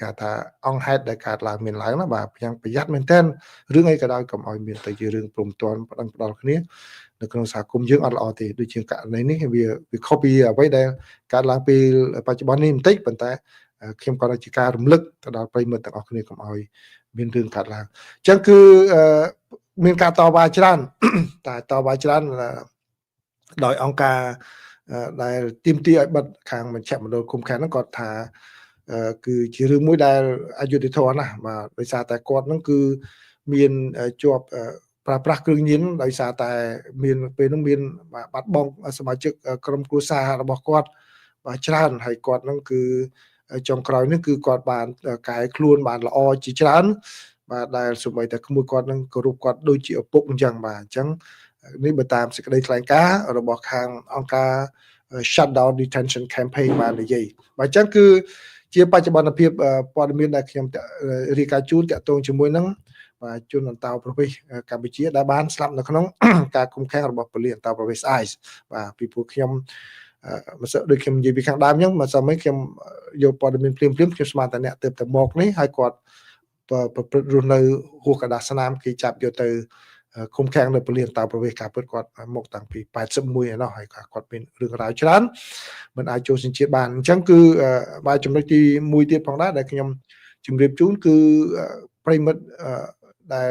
គេថាអង្គហេតុដែលកើតឡើងមានឡើងណាបាទយ៉ាងប្រយ័ត្នមែនទែនរឿងអីក៏ដោយកុំឲ្យមានទៅជារឿងព្រំប្រទានប្តឹងផ្ដាល់គ្នានៅក្នុងសហគមន៍យើងអត់ល្អទេដូចជាករណីនេះវាខុសពីអ្វីដែលកើតឡើងពេលបច្ចុប្បន្ននេះបន្តិចប៉ុន្តែខ្ញុំក៏ជាការរំលឹកទៅដល់ប្រិយមិត្តទាំងអស់គ្នាកុំឲ្យមានរឿងកើតឡើងអញ្ចឹងគឺមានការតវ៉ាច្រើនតែតវ៉ាច្រើនដោយអង្គការដែលទាមទារឲ្យបិទខាងមជ្ឈមណ្ឌលឃុំឃាំងហ្នឹងគាត់ថាគឺជារឿងមួយដែលអយុត្តិធម៌ណាស់បាទដោយសារតែគាត់ហ្នឹងគឺមានជាប់ប្រើប្រាស់គ្រឿងញៀនដោយសារតែមានពេលហ្នឹងមានបាត់បង់សមាជិកក្រុមគ្រួសាររបស់គាត់បាទច្រើនហើយគាត់ហ្នឹងគឺចុងក្រោយនេះគឺគាត់បានកែខ្លួនបានល្អជាច្រើនបាទដែលសូម្បីតែក្មួយគាត់នឹងគោរពគាត់ដូចជាឪពុកអញ្ចឹងបាទអញ្ចឹងនេះបើតាមសេចក្តីថ្លែងការណ៍របស់ខាងអង្គការ Shutdown Detention Campaign បាននិយាយបាទអញ្ចឹងគឺជាបច្ចុប្បន្នភាពព័ត៌មានដែលខ្ញុំរាយការណ៍ជូនតាក់ទងជាមួយនឹងបាទជនអន្តោប្រវេសន៍កម្ពុជាដែលបានស្លាប់នៅក្នុងការឃុំឃាំងរបស់ប៉ូលីសអន្តោប្រវេសន៍ ICE បាទពីព្រោះខ្ញុំមិនសូវដូចខ្ញុំនិយាយពីខាងដើមអញ្ចឹងមិនសូវមិនខ្ញុំយកព័ត៌មានភ្លាមខ្ញុំស្មានតែអ្នកទៅមកនេះហើយគាត់ប្រព្រឹត្តរស់នៅហួសកដាស់ស្នាមគេចាប់យកទៅឃុំឃាំងនៅប៉ូលីសអន្តោប្រវេសន៍ការពិតគាត់មកតាំងពី81ឯណោះហើយគាត់មានរឿងរ៉ាវច្រើនមិនអាចចូលសញ្ជាតិបានអញ្ចឹងគឺបាទចំណុចទី1ទៀតផងដែរដែលខ្ញុំជម្រាបជូនគឺប្រិមិត្តដែល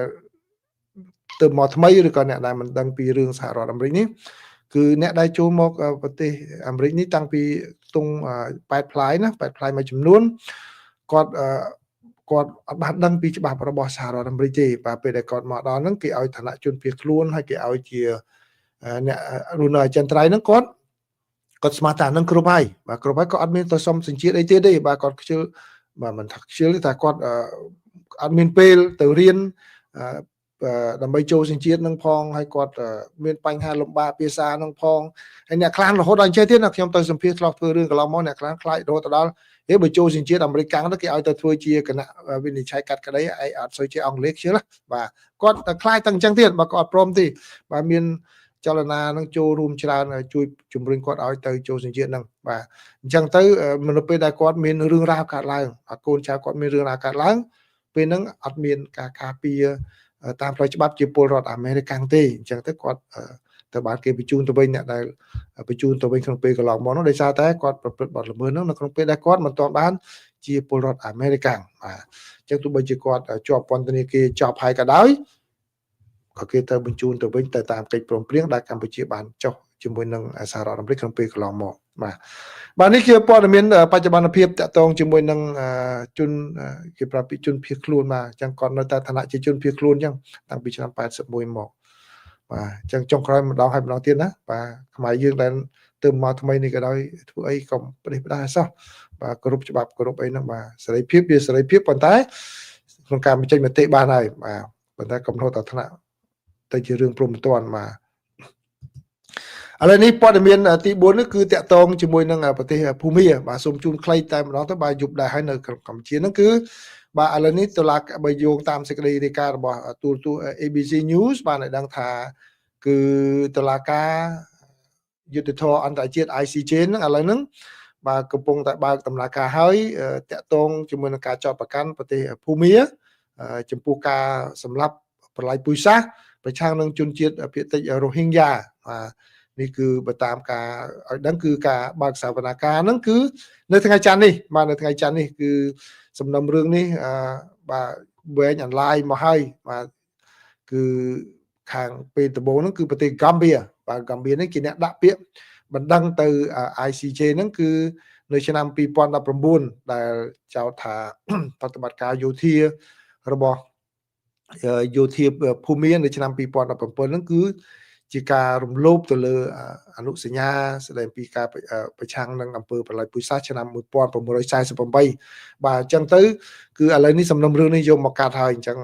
ទៅមកថ្មីឬក៏អ្នកដែលមិនដឹងពីរឿងសហរដ្ឋអាមេរិកនេះគឺអ្នកដែលចូលមកប្រទេសអាមេរិកនេះតាំងពីទង់8ផ្លាយណា8ផ្លាយមួយចំនួនគាត់អត់បានដឹងពីច្បាប់របស់សហរដ្ឋអាមេរិកទេបាទពេលដែលគាត់មកដល់ហ្នឹងគេឲ្យឋានៈជនភៀសខ្លួនហើយគេឲ្យជាអ្នករស់នៅអចិន្ត្រៃយ៍ហ្នឹងគាត់ស្មានថានឹងគ្រប់ហើយបាទគ្រប់ហើយក៏អត់មានទៅសុំសញ្ជាតិអីទៀតទេបាទគាត់ខ្ជិលបាទមិនថាខ្ជិលទេតែគាត់អត់មានពេលទៅរៀនដើម្បីចូលសញ្ជាតិនឹងផងហើយគាត់មានបញ្ហាលំបាកភាសានឹងផងហើយអ្នកខ្លះរហូតដល់អញ្ចឹងទៀតណាខ្ញុំទៅសម្ភាសឆ្លោះធ្វើរឿងកន្លងមកអ្នកខ្លះខ្លាចរហូតដល់បើចូលសញ្ជាតិអាមេរិកកាំងទៅគេឲ្យទៅធ្វើជាគណៈវិនិច្ឆ័យកាត់ក្តីឯអត់សូវជាអង់គ្លេសខ្ជិលបាទគាត់តែខ្លាចតែអញ្ចឹងទៀតបើគាត់អត់ព្រមទេបាទមានចលនានឹងចូលរួមច្រើនជួយជំរុញគាត់ឲ្យទៅចូលសញ្ជាតិនឹងបាទអញ្ចឹងទៅនៅពេលដែលគាត់មានរឿងរ៉ាវកើតឡើងកូនចៅគាត់មានរឿងរ៉ាវកើតឡើងពេលហ្នឹងអត់មានការការពារតាមផ្លូវច្បាប់ជាពលរដ្ឋអាមេរិកកាំងទេអញ្ចឹងទៅគាត់ទៅបានគេបញ្ជូនទៅវិញអ្នកដែលបញ្ជូនទៅវិញក្នុងពេលកន្លងមកនោះដោយសារតែគាត់ប្រព្រឹត្តបទល្មើសនោះនៅក្នុងពេលដែលគាត់មិនទាន់បានជាពលរដ្ឋអាមេរិកកាំងបាទអញ្ចឹងទោះបីជាគាត់ជាប់ពន្ធនាគារចប់ហើយក៏ដោយក៏គេទៅបញ្ជូនទៅវិញទៅតាមកិច្ចព្រមព្រៀងដែលកម្ពុជាបានចុះជាមួយនឹងសហរដ្ឋអាមេរិកក្នុងពេលកន្លងមកបាទនេះគឺព័ត៌មានបច្ចុប្បន្នភាពតាក់ទងជាមួយនឹងជនគេប្រាប់ពីជនភៀសខ្លួនបាទអញ្ចឹងគាត់នៅតែឋានៈជាជនភៀសខ្លួនអញ្ចឹងតាំងពីឆ្នាំ81មកបាទអញ្ចឹងចុងក្រោយម្ដងហើយម្ដងទៀតណាបាទខ្មែរយើងដែលទៅមកថ្មីនេះក៏ដោយធ្វើអីកុំផ្ដេសផ្ដាសសោះ បាទគោរពច្បាប់គោរពអីហ្នឹងបាទសេរីភាពវាសេរីភាពប៉ុន្តែក្នុងការបញ្ចេញមតិបានហើយបាទប៉ុន្តែកំណត់ដល់ថ្នាក់ទៅជារឿងព្រមមិនទាន់បាទឥឡូវនេះព័ត៌មានទី4នេះគឺតាក់ទងជាមួយនឹងប្រទេសភូមាបាទសូមជូនខ្លីតែម្ដងទៅបាទយប់ដែរហើយនៅកម្ពុជាហ្នឹងគឺបាទឥឡូវនេះតុលាការបើយោងតាមសេចក្តីរាយការណ៍របស់ទូរទស្សន៍ ABC News បានឲ្យដឹងថាគឺតុលាការយុត្តិធម៌អន្តរជាតិ ICJ ហ្នឹងឥឡូវហ្នឹងបាទកំពុងតែបើកដំណើរការហើយតាក់ទងជាមួយនឹងការចោទប្រកាន់ប្រទេសភូមាចំពោះការសម្លាប់ប្រល័យពូជសាសន៍ប្រឆាំងនឹងជនជាតិភាគតិចរ៉ូហីងយ៉ាបាទនេះគឺបើតាមការឲ្យដឹងគឺការបើកសវនកម្មហ្នឹងគឺនៅថ្ងៃច័ន្ទនេះបាទនៅថ្ងៃច័ន្ទនេះគឺសំណុំរឿងនេះបាទវែងអន្លាយមកហើយបាទគឺខាងពេលដំបូងហ្នឹងគឺប្រទេសហ្គាំបៀបាទហ្គាំបៀនេះជាអ្នកដាក់ពាក្យបណ្ដឹងទៅ ICJ ហ្នឹងគឺនៅឆ្នាំ2019ដែលចោទថាប្រតិបត្តិការយោធារបស់យោធាភូមានៅឆ្នាំ2017ហ្នឹងគឺជាការរំលោភទៅលើអនុសញ្ញាស្តីពីការប្រឆាំងនឹងអំពើប្រល័យពូជសាសន៍ឆ្នាំ1948បាទអញ្ចឹងទៅគឺឥឡូវនេះសំណុំរឿងនេះយកមកកាត់ហើយអញ្ចឹង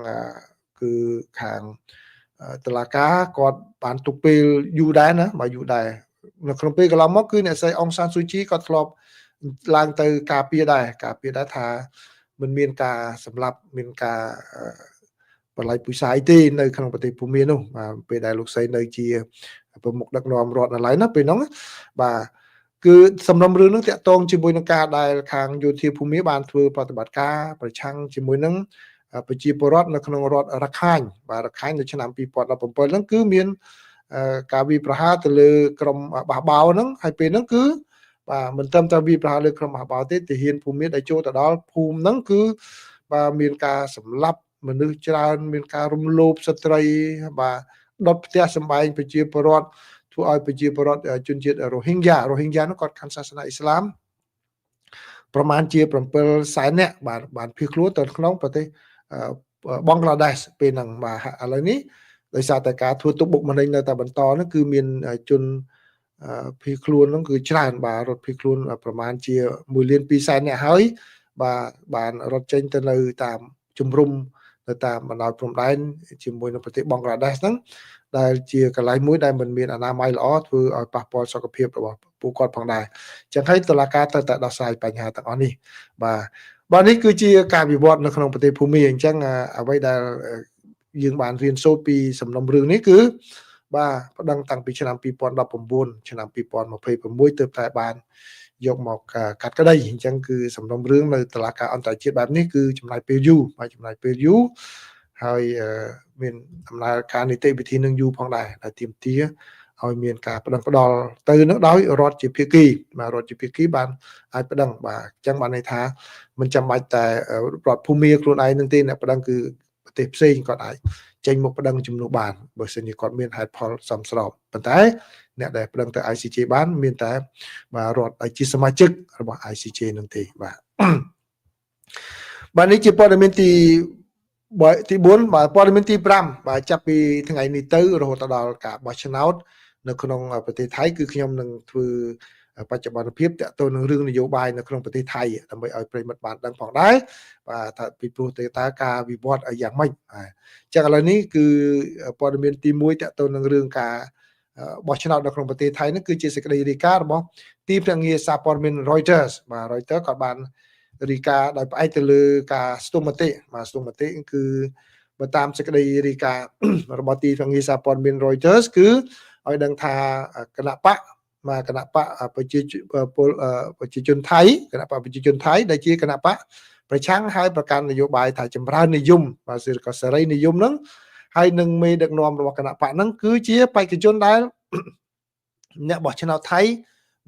គឺខាងតុលាការគាត់បានទុកពេលយូរដែរណាបាទយូរដែរនៅក្នុងពេលកន្លងមកគឺអ្នកស្រីអុងសានស៊ូជីគាត់ធ្លាប់ឡើងទៅការពារដែរថាមិនមានការសម្លាប់មានការបល័យពូជសាសន៍ទេនៅក្នុងប្រទេសភូមានោះបាទពេលដែលលោកស្រីនៅជាប្រមុខដឹកនាំរដ្ឋនៅឡើយណាពេលហ្នឹងបាទគឺសំណុំរឿងនឹងតាក់ទងជាមួយនឹងការដែលខាងយោធាភូមាបានធ្វើប្រតិបត្តិការប្រឆាំងជាមួយនឹងប្រជាពលរដ្ឋនៅក្នុងរដ្ឋរខាញ់បាទរខាញ់នៅឆ្នាំ2017ហ្នឹងគឺមានការវាយប្រហារទៅលើក្រុមបះបោហ្នឹងហើយពេលហ្នឹងគឺបាទមិនត្រឹមតែវាយប្រហារលើក្រុមបះបោទេទាហានភូមាដែលចូលទៅដល់ភូមិហ្នឹងគឺបាទមានការសម្លាប់មនុស្សច្រើនមានការរំលោភស្ត្រីបាទដុតផ្ទះសម្បែងប្រជាពលរដ្ឋធ្វើឲ្យប្រជាពលរដ្ឋជនជាតិរ៉ូហីងយ៉ានោះគាត់កាន់សាសនាអ៊ីស្លាមប្រមាណជា7សែននាក់បានភៀសខ្លួនទៅក្នុងប្រទេសបង់ក្លាដេសពេលហ្នឹងបាទឥឡូវនេះដោយសារតែការធ្វើទុកបុកម្នេញនៅតែបន្តហ្នឹងគឺមានជនភៀសខ្លួនហ្នឹងគឺច្រើនបាទរត់ភៀសខ្លួនប្រមាណជា1លាន2សែននាក់ហើយបាទបានរត់ចេញទៅនៅតាមជំរំនៅតាមបណ្ដោយព្រំដែនជាមួយនឹងប្រទេសបង់ក្លាដេសហ្នឹងដែលជាកន្លែងមួយដែលមិនមានអនាម័យល្អធ្វើឲ្យប៉ះពាល់សុខភាពរបស់ពួកគាត់ផងដែរអញ្ចឹងហើយតុលាការត្រូវតែដោះស្រាយបញ្ហាទាំងអស់នេះបាទនេះគឺជាការវិវត្តនៅក្នុងប្រទេសភូមាអញ្ចឹងអ្វីដែលយើងបានរៀនសូត្រពីសំណុំរឿងនេះគឺបាទប្តឹងតាំងពីឆ្នាំ2019ឆ្នាំ2026ទើបតែបានយកមកកាត់ក្តីអញ្ចឹងគឺសំណុំរឿងនៅតុលាការអន្តរជាតិបែបនេះគឺចំណាយពេលយូរហើយមានដំណើរការនីតិវិធីនឹងយូរផងដែរដែលទាមទារឲ្យមានការប្តឹងផ្តល់ទៅនឹងដោយរដ្ឋជាភាគីបាទរដ្ឋជាភាគីបានអាចប្តឹងបាទអញ្ចឹងបានន័យថាមិនចាំបាច់តែរដ្ឋភូមាខ្លួនឯងនឹងទេអ្នកប្តឹងគឺប្រទេសផ្សេងគាត់អាចចេញមកប្តឹងជំនួសបានបើសិនជាគាត់មានហេតុផលសមស្របប៉ុន្តែអ្នកដែលប្តឹងទៅ ICJ បានមានតែបាទរដ្ឋជាសមាជិករបស់ ICJ នឹងទេបាទនេះជាព័ត៌មានទី4បាទព័ត៌មានទី5បាទចាប់ពីថ្ងៃនេះទៅរហូតដល់ការបោះឆ្នោតនៅក្នុងប្រទេសថៃគឺខ្ញុំនឹងធ្វើបច្ចុប្បន្នភាពតទៅនឹងរឿងនយោបាយនៅក្នុងប្រទេសថៃដើម្បីឲ្យប្រិយមិត្តបានដឹងផងដែរបាទថាពីព្រោះតើការវិវត្តយ៉ាងម៉េចចឹងឥឡូវនេះគឺព័ត៌មានទី1តទៅនឹងរឿងការបោះឆ្នោតនៅក្នុងប្រទេសថៃនេះគឺជាសេចក្តីរាយការណ៍របស់ទីភ្នាក់ងារសារព័ត៌មាន Reuters បាទ Reuters ក៏បានរាយការណ៍ដោយផ្អែកទៅលើការស្ទង់មតិគឺបើតាមសេចក្តីរាយការណ៍របស់ទីភ្នាក់ងារសារព័ត៌មាន Reuters គឺឲ្យដឹងថាគណៈបកប្រជាជនថៃដែលជាគណៈបកប្រឆាំងហើយប្រកាន់នយោបាយថាចម្រើននិយមបាទសេរីនិយមហ្នឹងហើយនឹងមេដឹកនាំរបស់គណៈបកហ្នឹងគឺជាបេក្ខជនដែលអ្នកបោះឆ្នោតថៃ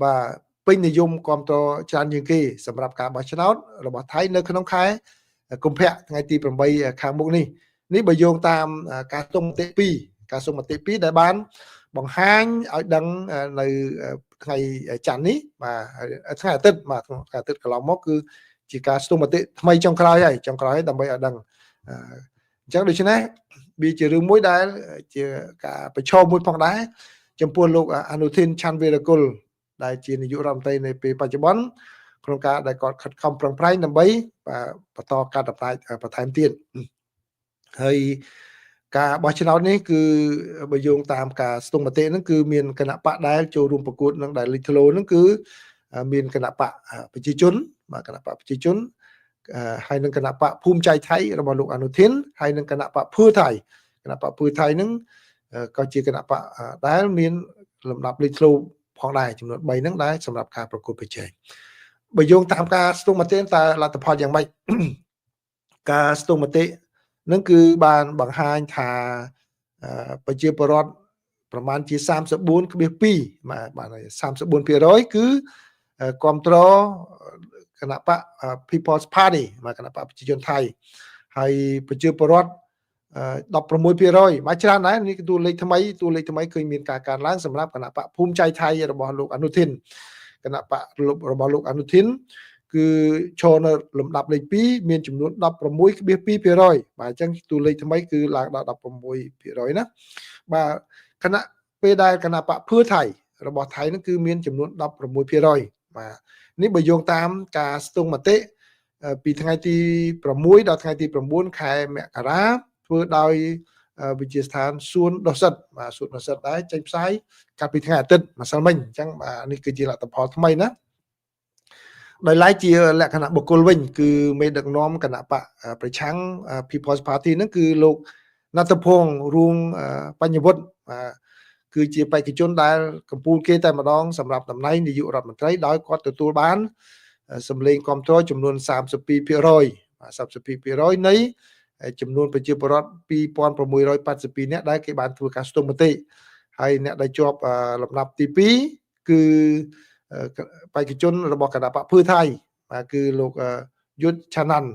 បាទពេញនិយមគ្រប់តច្រើនជាងគេសម្រាប់ការបោះឆ្នោតរបស់ថៃនៅក្នុងខែកុម្ភៈថ្ងៃទី8ខាងមុខនេះបើយោងតាមការសុំមតិ2ដែលបានបង្ហាញឲ្យដឹងនៅថ្ងៃច័ន្ទនេះបាទថ្ងៃអាទិត្យកន្លងមកគឺជាការសុំមតិថ្មីចុងក្រោយដើម្បីឲ្យដឹងអញ្ចឹងដូច្នេះវាជារឿងមួយដែលជាការប្រឈមមួយផងដែរចំពោះលោកអនុทิនឆាន់វីរគុលដែលជានាយករដ្ឋមន្ត្រីនៅពេលបច្ចុប្បន្ន ក្នុងការដែលគាត់ខិតខំប្រឹងប្រែងដើម្បីបន្តការដំណើរបន្ថែមទៀតហើយការបោះឆ្នោតនេះគឺបើយោងតាមការស្ទង់មតិហ្នឹងគឺមានគណៈបកដែលចូលរួមប្រកួតនឹងដែលលេចធ្លោហ្នឹងគឺមានគណៈបកប្រជាជនបាទគណៈបកប្រជាជនហើយនឹងគណៈបកភូមិใจថៃរបស់លោកអនុทิនហើយនឹងគណៈបកភឿថៃគណៈបកភឿថៃហ្នឹងក៏ជាគណៈបកដែលមានលំដាប់លេខធ្លោផងដែរចំនួន3ហ្នឹងដែរសម្រាប់ការប្រកួតប្រជែងបើយោងតាមការស្ទង់មតិតើលទ្ធផលយ៉ាងម៉េចការស្ទង់មតិនឹងគឺបានបង្ហាញថាប្រជាពលរដ្ឋប្រមាណជា 34.2 បាទ 34% គឺគាំទ្រគណៈបក People's Party មកគណៈបកប្រជាជនថៃហើយប្រជាពលរដ្ឋ16% មកច្រើនដែរនេះគឺតួលេខថ្មីឃើញមានការកើនឡើងសម្រាប់គណៈបកភូមិใจថៃរបស់លោកអនុทิនគណៈបករបស់លោកអនុทิនគឺឈរនៅលំដាប់លេខ2មានចំនួន 16.2% បាទអញ្ចឹងតួលេខថ្មីគឺឡើងដល់ 16% ណាបាទគណៈពេលដែលគណៈបកភឿថៃរបស់ថៃហ្នឹងគឺមានចំនួន 16% បាទនេះបើយោងតាមការស្ទង់មតិពីថ្ងៃទី6ដល់ថ្ងៃទី9ខែមករាធ្វើដោយវិទ្យាស្ថានសួនដុសិតបាទសួនដុសិតដែរចេញផ្សាយកាលពីថ្ងៃអាទិត្យម្សិលមិញអញ្ចឹងបាទនេះគឺជាលទ្ធផលថ្មីណាដោយឡែកជាលក្ខណៈបុគ្គលវិញគឺមេដឹកនាំគណៈបកប្រឆាំង People's Party ហ្នឹងគឺលោកណត្តភងរួងបញ្ញវុត្តគឺជាបេក្ខជនដែលកម្ពុជាគេតែម្ដងសម្រាប់តំណែងនាយករដ្ឋមន្ត្រីដោយគាត់ទទួលបានសម្លេងគាំទ្រចំនួន 32% នៃចំនួនប្រជាពលរដ្ឋ 2682 នាក់ដែលគេបានធ្វើការស្ទង់មតិហើយអ្នកដែលជាប់លំដាប់ទី2គឺបេក្ខជនរបស់គណៈបកភឿថៃបាទគឺលោកយុទ្ធឆាណាន់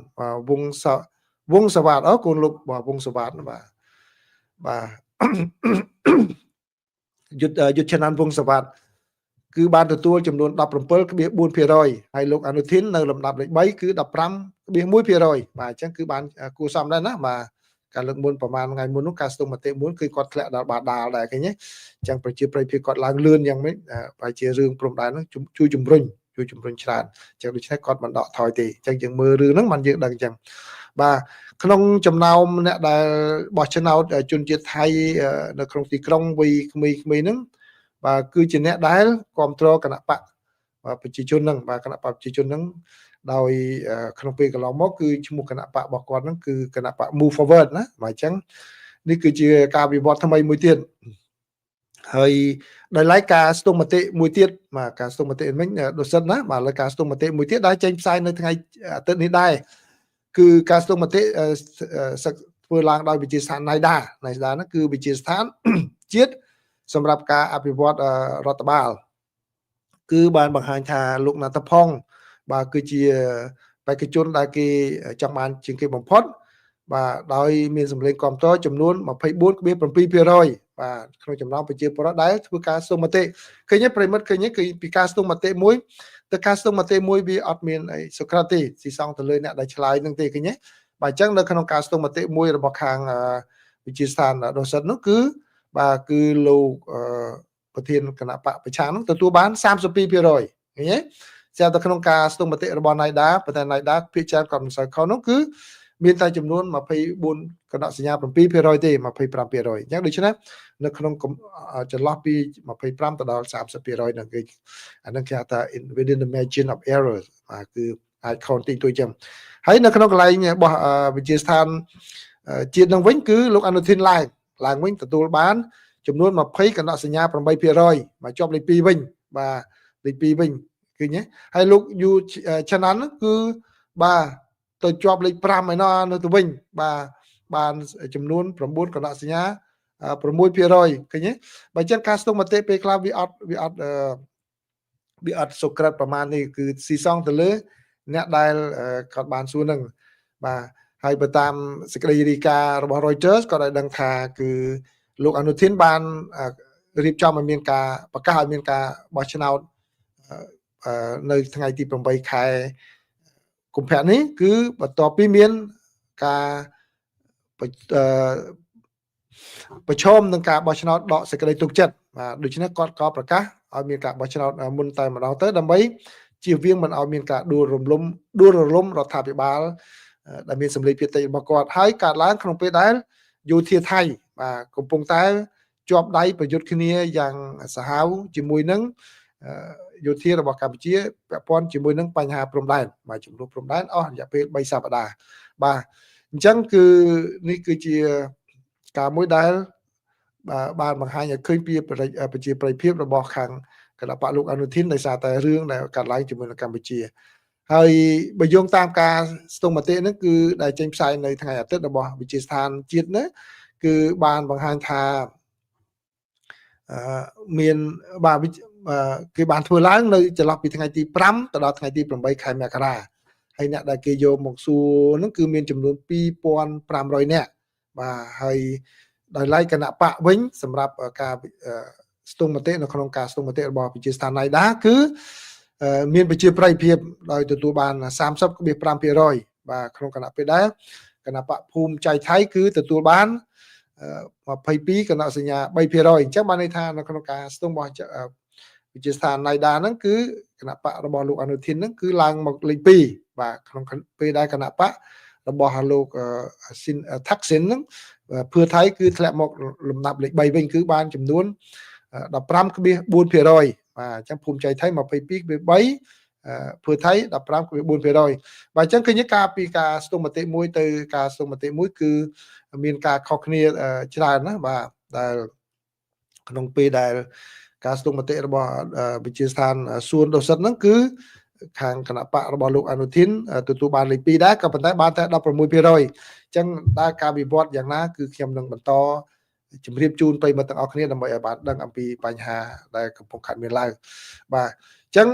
វងសវ៉ាតកូនលោកវងសវ៉ាតបាទយុទ្ធឆាណាន់វងសវ៉ាតគឺបានទទួលចំនួន 17.4% ហើយលោកអនុทิននៅលំដាប់លេខ3គឺ 15.1% បាទអញ្ចឹងគឺបានគួរសមដែរណាបាទការលើកមុនប្រហែលថ្ងៃមុននោះការស្ទង់មតិមុនគឺគាត់ធ្លាក់ដល់បាដាលដែរឃើញទេអញ្ចឹងប្រជាប្រិយភាពគាត់ឡើងលឿនយ៉ាងម៉េចបែរជារឿងព្រំដែនហ្នឹងជួយជំរុញច្រើនអញ្ចឹងដូច្នេះគាត់មិនដកថយទេអញ្ចឹងយើងមើលរឿងហ្នឹងមិនយើងដឹងអញ្ចឹងបាទក្នុងចំណោមអ្នកដែលបោះឆ្នោតជនជាតិថៃនៅក្នុងទីក្រុងវ័យក្មេងៗហ្នឹងបាទគឺជាអ្នកដែលគ្រប់គ្រងគណៈបកប្រជាជនហ្នឹងបាទគណៈបកប្រជាជនហ្នឹងដោយក្នុងពេលកន្លងមកគឺឈ្មោះគណៈបករបស់គាត់ហ្នឹងគឺគណៈបក Move Forward ណាបាទអញ្ចឹងនេះគឺជាការវិវត្តថ្មីមួយទៀតហើយដោយឡែកការស្ទង់មតិមួយទៀតបាទការស្ទង់មតិមិញដូចសិនណាបាទលើការស្ទង់មតិមួយទៀតដែលចេញផ្សាយនៅថ្ងៃអាទិត្យនេះដែរគឺការស្ទង់មតិធ្វើឡើងដោយវិទ្យាស្ថាន NIDA ហ្នឹងគឺវិទ្យាស្ថានជាតិសម្រាប់ការអភិវឌ្ឍរដ្ឋបាលគឺបានបង្ហាញថាលោកណត្តផង បាទគឺជាបេក្ខជនដែលគេចង់បានជាងគេបំផុតបាទដោយមានសម្លេងគាំទ្រចំនួន 24.7% បាទក្នុងចំណោមប្រជាពលរដ្ឋដែលធ្វើការស្ទង់មតិឃើញទេប្រិមិត្តឃើញទេគឺពីការស្ទង់មតិមួយទៅការស្ទង់មតិមួយវាអត់មានអីសុក្រិតទេស៊ីសងទៅលើអ្នកដែលឆ្លើយនឹងទេឃើញទេបាទអញ្ចឹងនៅក្នុងការស្ទង់មតិមួយរបស់ខាងវិទ្យាស្ថានដុសិតនោះគឺបាទគឺលោកប្រធានគណៈបកប្រឆាំងនោះទទួលបាន 32% ឃើញទេស្រាប់តែក្នុងការស្ទង់មតិរបស់ NIDA ប៉ុន្តែ NIDA ភាគច្រើនក៏មិនសូវខុសនោះគឺមានតែចំនួន24កណ្ដោសញ្ញា 7% ទេ 25% អញ្ចឹងដូច្នេះនៅក្នុងចន្លោះពី25ទៅដល់ 30% ហ្នឹងគឺអានឹងគេហៅថា within the margin of error បាទគឺអាចខុសតិចតួចចឹងហើយនៅក្នុងកន្លែងរបស់វិទ្យាស្ថានជាតិនឹងវិញគឺលោកអនុทิនឡើងវិញទទួលបានចំនួន20កណ្ដោសញ្ញា 8% មកជាប់លេខ2វិញបាទលេខ2វិញឃើញទេហើយលោកយូឆាណាន់គឺបាទទៅជាប់លេខ5ឯណោះនៅទៅវិញបាទបានចំនួន9កណ្ដោសញ្ញា 6% ឃើញទេបើអញ្ចឹងការស្ទង់មតិពេលខ្លះវាអត់សុក្រិតប្រមាណនេះគឺស៊ីសងទៅលើអ្នកដែលគាត់បានសួរនឹងបាទហើយបើតាមសេចក្តីរាយការណ៍របស់ Reuters ក៏ได้ដឹងថាគឺលោកអនុทิនបានរៀបចំឲ្យមានការប្រកាសឲ្យមានការបោះឆ្នោតនៅថ្ងៃទី8ខែកុម្ភៈនេះគឺបន្ទាប់ពីមានការប្រឈមនឹងការបោះឆ្នោតដកសេចក្តីទុកចិត្តបាទដូច្នេះគាត់ក៏ប្រកាសឲ្យមានការបោះឆ្នោតមុនតែម្ដងទៅដើម្បី ជាវៀងមិនឲ្យមានការដួលរលំរដ្ឋាភិបាលដែលមានសម្លេងភាគតិចរបស់គាត់ហើយកើតឡើងក្នុងពេលដែលយោធាថៃបាទកំពុងតែជាប់ដៃប្រយុទ្ធគ្នាយ៉ាងសាហាវជាមួយនឹងយោធារបស់កម្ពុជាពាក់ព័ន្ធជាមួយនឹងបញ្ហាព្រំដែនបាទចំនួនព្រំដែនអស់រយៈពេល3សប្តាហ៍បាទអញ្ចឹងគឺនេះគឺជាការមួយដែលបានបង្ហាញឲ្យឃើញពីប្រជាប្រិយភាពរបស់ខាងគណៈបកលោកអនុทิនដោយសារតែរឿងដែលកាត់ឡើងជាមួយនឹងកម្ពុជាហើយបើយោងតាមការស្ទង់មតិហ្នឹងគឺដែលចេញផ្សាយនៅថ្ងៃអាទិត្យរបស់វិទ្យាស្ថានជាតិនេះគឺបានបង្ហាញថាមានបាទគេបានធ្វើឡើងនៅចន្លោះពីថ្ងៃទី5ទៅដល់ថ្ងៃទី8ខែមករាហើយអ្នកដែលគេយកមកសួរហ្នឹងគឺមានចំនួន2500នាក់បាទហើយដោយឡែកគណៈបកវិញសម្រាប់ការស្ទង់មតិនៅក្នុងការស្ទង់មតិរបស់វិទ្យាស្ថានណៃដាគឺមានប្រជាប្រិយភាពដោយទទួលបាន 30.5% បាទក្នុងគណៈពេលដែរគណៈបកភូមិចៃថៃគឺទទួលបាន22គណៈសញ្ញា 3% អញ្ចឹងបានន័យថានៅក្នុងការស្ទង់របស់វិទ្យាស្ថានណៃដាហ្នឹងគឺគណៈបករបស់លោកអនុทิនហ្នឹងគឺឡើងមកលេខ2បាទក្នុងពេលដែរគណៈបករបស់លោកថាក់ស៊ីនហ្នឹងភឿថៃគឺធ្លាក់មកលំដាប់លេខ3វិញគឺបានចំនួន 15.4% បាទអញ្ចឹងភូមិចៃថៃ 22.3% ភឿថៃ 15.4% បាទអញ្ចឹងឃើញការពីការស្ទង់មតិមួយទៅការស្ទង់មតិមួយគឺមានការខុសគ្នាច្រើនណាបាទដែលក្នុងពេលដែលការស្ទង់មតិរបស់វិទ្យាស្ថានសួនដុសិតហ្នឹងគឺខាងគណៈបករបស់លោកអនុทิនទទួលបានលេខ2ដែរក៏ប៉ុន្តែបានតែ 16% អញ្ចឹងដែលការវិវត្តយ៉ាងណាគឺខ្ញុំនឹងបន្តជម្រាបជូនប្រិយមិត្តទាំងអស់គ្នាដើម្បីឲ្យបានដឹងអំពីបញ្ហាដែលកំពុងកើតមានឡើងបាទអញ្ចឹង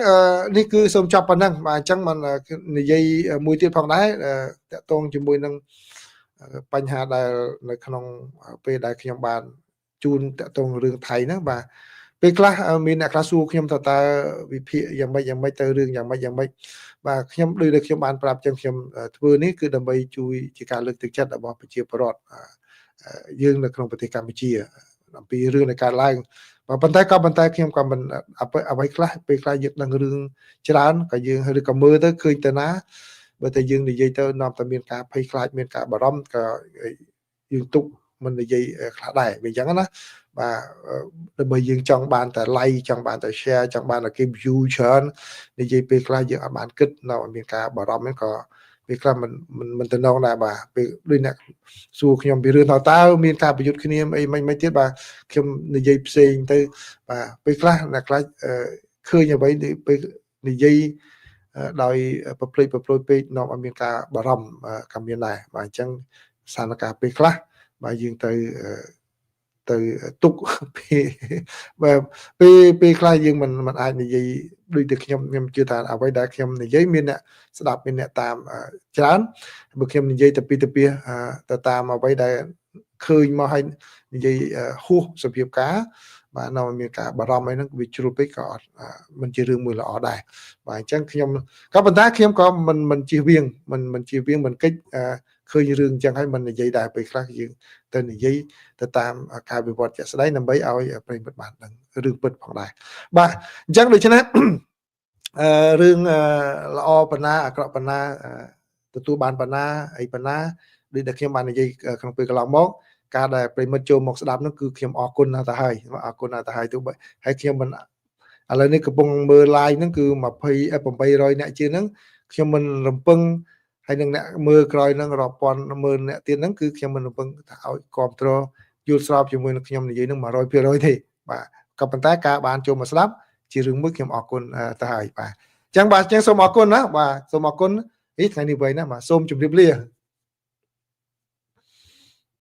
នេះគឺសូមចប់ប៉ុណ្ណឹងបាទអញ្ចឹងមិននិយាយមួយទៀតផងដែរតកតងជាមួយនឹងបញ្ហាដែលនៅក្នុងពេលដែលខ្ញុំបានជូនតកតងរឿងថៃហ្នឹងបាទពេលខ្លះមានអ្នកខ្លះសួរខ្ញុំតើវិភាគយ៉ាងម៉េចទៅរឿងយ៉ាងម៉េចបាទខ្ញុំដូចដែលខ្ញុំបានប្រាប់ចឹងខ្ញុំធ្វើនេះគឺដើម្បីជួយជាការលើកទឹកចិត្តរបស់ប្រជាពលរដ្ឋយើងនៅក្នុងប្រទេសកម្ពុជាអំពីរឿងនៃការឡើងប៉ុន្តែខ្ញុំក៏មិនអ្វីខ្លះពេលខ្លះយើងដឹងរឿងច្រើនក៏យើងឬក៏មើលទៅឃើញទៅណាបើតែយើងនិយាយទៅនាំតែមានការភ័យខ្លាចមានការបារម្ភក៏យើងទុកមិននិយាយខ្លះដែរវាអញ្ចឹងណាបាទដើម្បីយើងចង់បានតែ like ចង់បានតែ share ចង់បានតែគេ view ច្រើននិយាយពេលខ្លះយើងអត់បានគិតនៅមានការបារម្ភហ្នឹងក៏ពេលខ្លះមិនតំណងដែរបាទពេលដូចអ្នកសួរខ្ញុំពីរឿងតើមានការប្រយុទ្ធគ្នាអីមិនទៀតបាទខ្ញុំនិយាយផ្សេងទៅបាទពេលខ្លះអ្នកខ្លះឃើញអ្វីពេលនិយាយដោយប្រព្រឹត្តប្រព្រោះពេកនាំឲ្យមានការបារម្ភក៏មានដែរបាទអញ្ចឹងស្ថានភាពពេលខ្លះបាទយើងទៅទុកពេលខ្លះយើងមិនអាចនិយាយដូចតែខ្ញុំជឿថាអ្វីដែលខ្ញុំនិយាយមានអ្នកស្ដាប់មានអ្នកតាមច្រើនបើខ្ញុំនិយាយទៅពីទៅតាមអ្វីដែលឃើញមកឲ្យនិយាយហួសសភាពការបាទនៅមានការបារម្ភអីហ្នឹងវាជ្រុលពេកក៏អត់មិនជារឿងមួយល្អដែរបាទអញ្ចឹងខ្ញុំក៏ប៉ុន្តែខ្ញុំក៏មិនជៀសវាងមិនកិច្ចឃើញរឿងអញ្ចឹងហើយមិននិយាយដែរពេលខ្លះយើងទៅនិយាយទៅតាមការវិវត្តជាក់ស្ដែងដើម្បីឲ្យប្រិយមិត្តបានដឹងរឿងពិតផងដែរបាទអញ្ចឹងដូច្នេះរឿងល្អប៉ុណ្ណាអាក្រក់ប៉ុណ្ណាទទួលបានប៉ុណ្ណាអីប៉ុណ្ណាដូចដែលខ្ញុំបាននិយាយក្នុងពេលកន្លងមកការដែលប្រិយមិត្តចូលមកស្ដាប់នោះគឺខ្ញុំអរគុណណាស់ទៅហើយទោះបីហើយខ្ញុំមិនឥឡូវនេះកំពុងមើល live ហ្នឹងគឺ800អ្នកជាងហ្នឹងខ្ញុំមិនរំពឹងហើយនឹងអ្នកមើលក្រោយហ្នឹងរាប់ពាន់ម៉ឺនអ្នកទៀតហ្នឹងគឺខ្ញុំមិនរំពឹងថាឲ្យគ្រប់គ្រងយល់ស្របជាមួយនឹងខ្ញុំនិយាយហ្នឹង 100% ទេបាទក៏ប៉ុន្តែការបានចូលមកស្ដាប់ជារឿងមួយខ្ញុំអរគុណទៅហើយបាទអញ្ចឹងសូមអរគុណណាបាទសូមអរគុណថ្ងៃនេះវិញណាបាទសូមជម្រាបលា